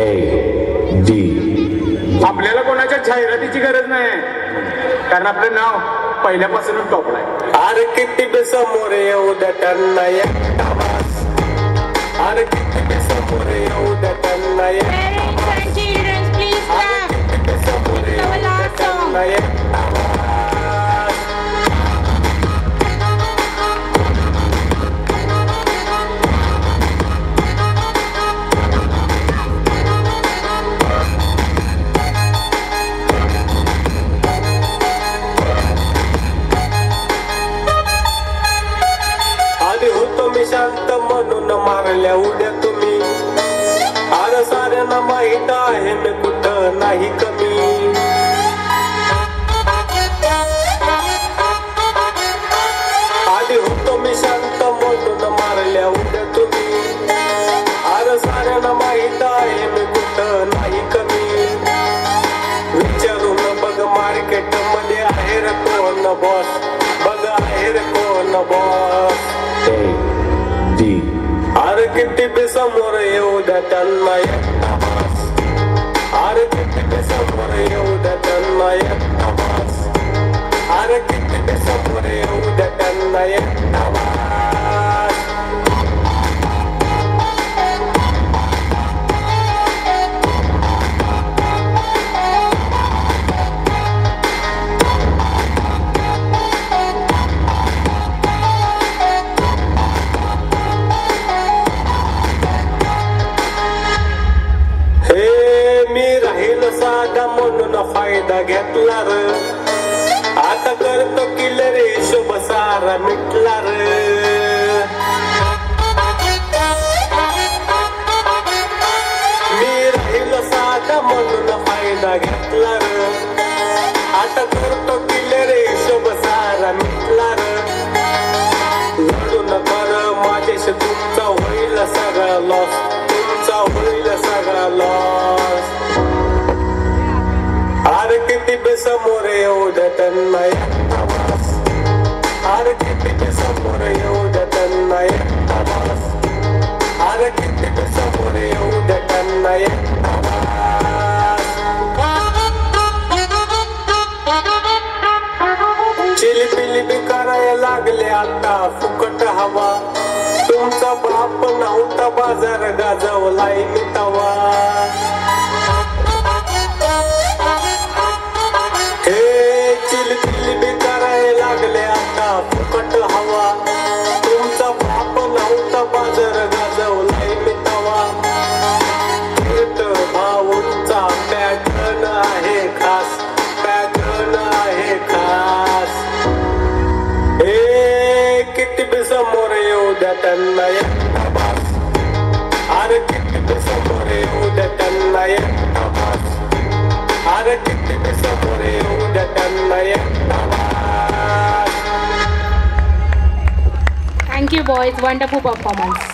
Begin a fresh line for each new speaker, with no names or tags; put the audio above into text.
AD.
आपल्याला कोणाच्या जाहिरातीची गरज नाही कारण आपलं नाव पहिल्यापासूनच टॉपला आहे.
अरे किती बी समोर येऊ द्या त्यांना एकटा वास. अरे किती बी समोर येऊ द्या त्यांना
Parents and children, please clap.
समोर येऊ
Our
द्या
last song.
त्यांना एकटा वास. आधी होतो मी शांत म्हणून मारल्या उड्या तुम्ही. अरे साऱ्यांना माहित आहे मी कुठं नाही कमी. आधी होतो मी शांत म्हणून मारल्या उड्या तुम्ही. अरे साऱ्यांना माहित आहे मी कुठं नाही कमी. विचारून बघ मार्केट मध्ये आहे रे कोण बॉस. बघ आहे रे कोण बॉस.
AD.
अरे किती बी समोर येऊ द्या त्यांना एकटा वास. अरे किती बी समोर येऊ द्या त्यांना एकटा वास. अरे किती बी समोर येऊ द्या त्यांना एकटा वास. हे मी राहील साधा म्हणून फायदा घेतला र. आता करतो किल्लर हिशोब सारा मिटला र. मी राहील साधा म्हणून फायदा घेतला र. आता करतो किल्लर हिशोब सारा मिटला र. लढू नका माझ्याशी तुमचा होईल सगळा लॉस. तुमचा होईल सगळा लॉस. अरे किती बी समोर येऊ द्या त्यांना एकटा वास. अरे किती बी समोर येऊ द्या त्यांना एकटा वास. अरे किती बी समोर येऊ द्या त्यांना एकटा वास. चिलीपिली बी करायला लागले आता फुकट हवा. तुमचा बाप नव्हता बाजार गाजवलाय मी तवा. हे चिलचिली बी करायला लागले आता फुकट हवा. तुमचा बाप नव्हता बाजार गाजवलाय मी तवा. थेट भाऊंचा पॅटर्न आहे खास. पॅटर्न आहे खास. हे किती बी समोर येऊ द्या त्यांना एकटा वास. अरे किती बी समोर येऊ द्या त्यांना एकटा वास. अरे किती बी समोर येऊ द्या त्यांना एकटा वास.
Thank you, boys. Wonderful performance.